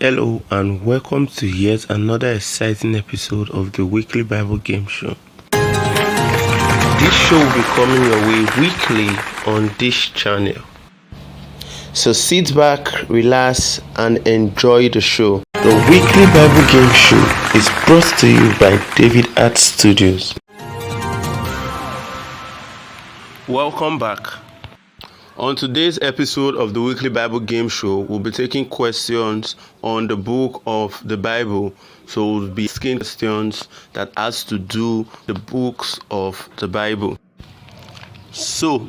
Hello and welcome to yet another exciting episode of the weekly Bible game show. This show will be coming your way weekly on this channel. So sit back, relax and enjoy the show. The weekly Bible game show is brought to you by David Art Studios. Welcome back. On today's episode of the weekly Bible game show, we'll be taking questions on the book of the Bible. So we'll be asking questions that has to do the books of the Bible. So,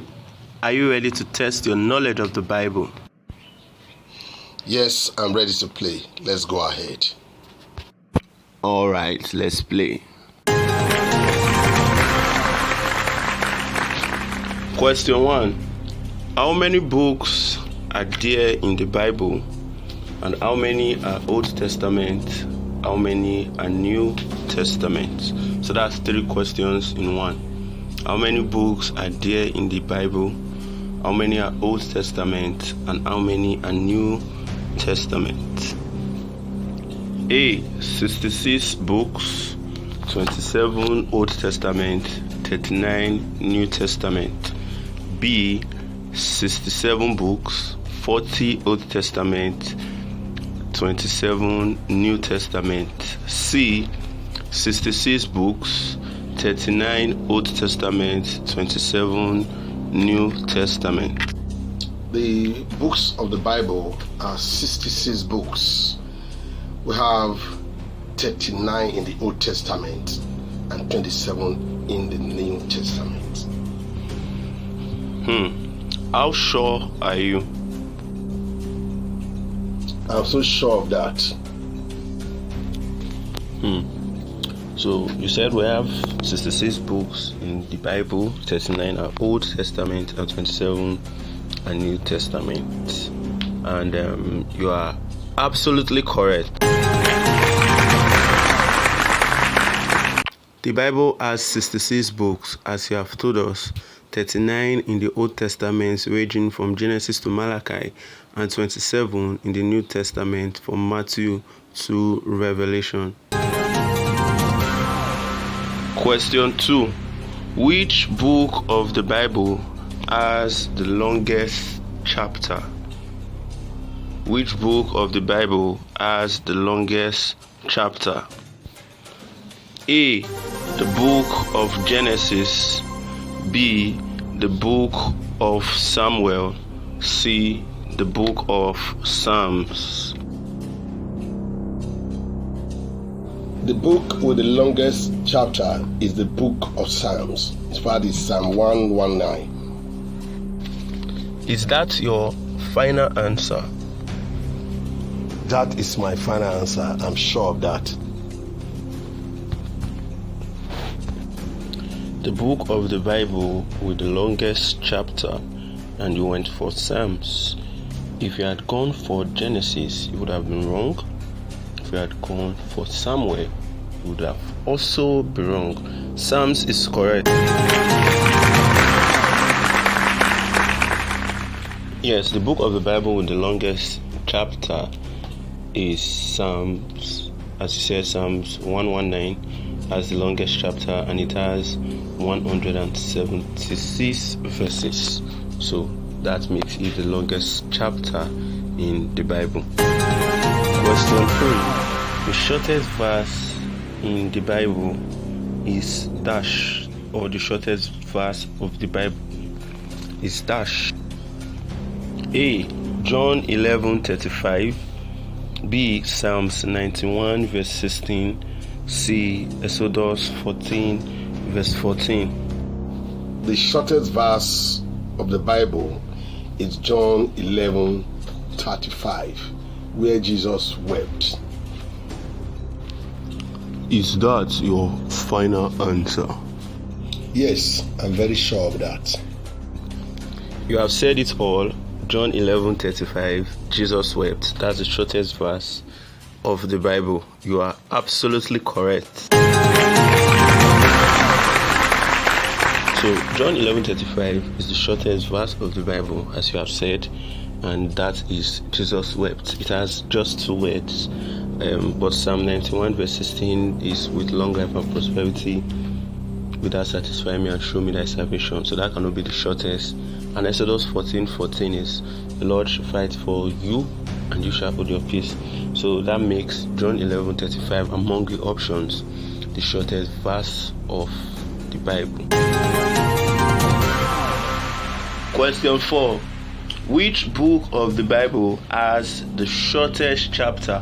are you ready to test your knowledge of the Bible? Yes, I'm ready to play. Let's go ahead. All right, let's play. Question 1. How many books are there in the Bible, and how many are Old Testament? How many are New Testament? So that's 3 questions in one. How many books are there in the Bible? How many are Old Testament? And how many are New Testament? A. 66 books, 27 Old Testament, 39 New Testament. B. 67 books, 40 Old Testament, 27 New Testament. C. 66 books, 39 Old Testament, 27 New Testament. The books of the Bible are 66 books. We have 39 in the Old Testament and 27 in the New Testament. How sure are you? I'm so sure of that. So you said we have 66 books in the Bible, 39 are Old Testament and 27 are New Testament. And you are absolutely correct. The Bible has 66 books, as you have told us. 39 in the Old Testament, ranging from Genesis to Malachi, and 27 in the New Testament, from Matthew to Revelation. Question 2. Which book of the Bible has the longest chapter? Which book of the Bible has the longest chapter? A. The book of Genesis. B. The book of Samuel. C. The book of Psalms. The book with the longest chapter is the book of Psalms. It's part is Psalm 119. Is that your final answer? That is my final answer. I'm sure of that. The book of the Bible with the longest chapter, and you went for Psalms. If you had gone for Genesis, you would have been wrong. If you had gone for Samuel, you would have also been wrong. Psalms is correct. Yes, the book of the Bible with the longest chapter is Psalms. As you said, Psalms 119 has the longest chapter, and it has 176 verses. So that makes it the longest chapter in the Bible. Question 3. The shortest verse in the Bible is dash, or the shortest verse of the Bible is dash. A. John 11:35. B. Psalms 91 verse 16. C. Exodus 14 verse 14. The shortest verse of the Bible is John 11:35, where Jesus wept. Is that your final answer? Yes, I'm very sure of that. You have said it all. John 11:35, Jesus wept. That's the shortest verse of the Bible. You are absolutely correct. So John 11:35 is the shortest verse of the Bible, as you have said, and that is Jesus wept. It has just two words, but Psalm 91 verse 16 is with long life and prosperity will thou satisfy me and show me thy salvation. So that cannot be the shortest. And Exodus 14:14 is the Lord shall fight for you and you shall hold your peace. So that makes John 11:35 among the options the shortest verse of the Bible. Question 4. Which book of the Bible has the shortest chapter?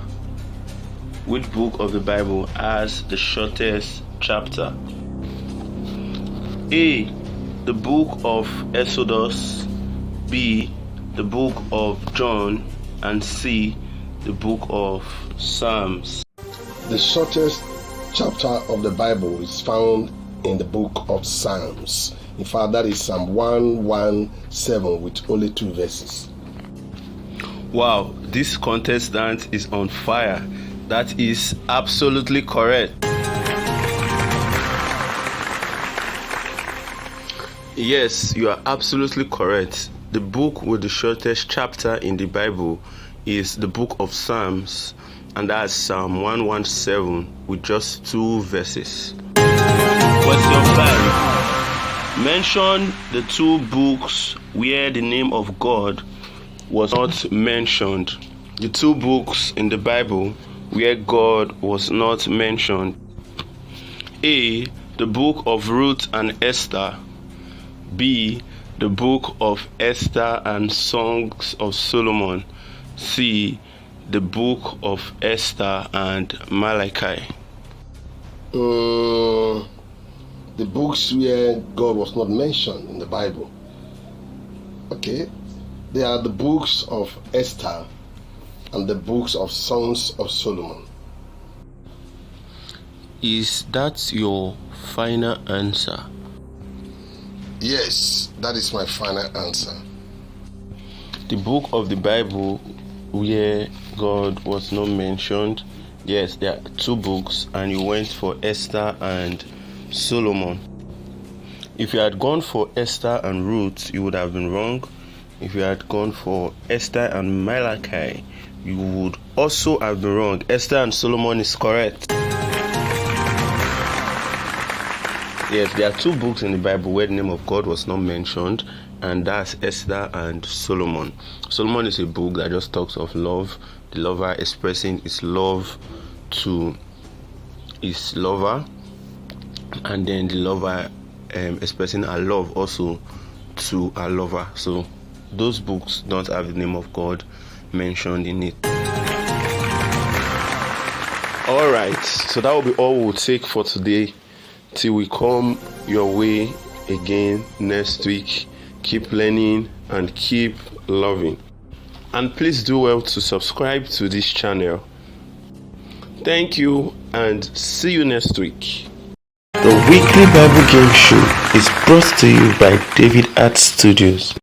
Which book of the Bible has the shortest chapter? A. The book of Exodus. B. The book of John. And C. The book of Psalms. The shortest chapter of the Bible is found in the book of Psalms. In fact, that is Psalm 117 with only 2 verses. Wow, this contestant is on fire. That is absolutely correct. Yes, you are absolutely correct. The book with the shortest chapter in the Bible is the book of Psalms, and that's Psalm 117 with just 2 verses. Question 5. Mention the 2 books where the name of God was not mentioned. The 2 books in the Bible where God was not mentioned. A. The book of Ruth and Esther. B. The book of Esther and Songs of Solomon. C. The book of Esther and Malachi. The books where God was not mentioned in the Bible. Okay, they are the books of Esther and the books of Songs of Solomon. Is that your final answer? Yes, that is my final answer. The book of the Bible where God was not mentioned. Yes, there are 2 books, and you went for Esther and Solomon. If you had gone for Esther and Ruth, you would have been wrong. If you had gone for Esther and Malachi, you would also have been wrong. Esther and Solomon is correct. Yes, there are 2 books in the Bible where the name of God was not mentioned, and that's Esther and Solomon. Solomon is a book that just talks of love, the lover expressing his love to his lover, and then the lover expressing her love also to her lover. So those books don't have the name of God mentioned in it. Alright, so that will be all we'll take for today. Till we come your way again next week. Keep learning and keep loving. And please do well to subscribe to this channel. Thank you and see you next week. The weekly Bible game show is brought to you by David Art Studios.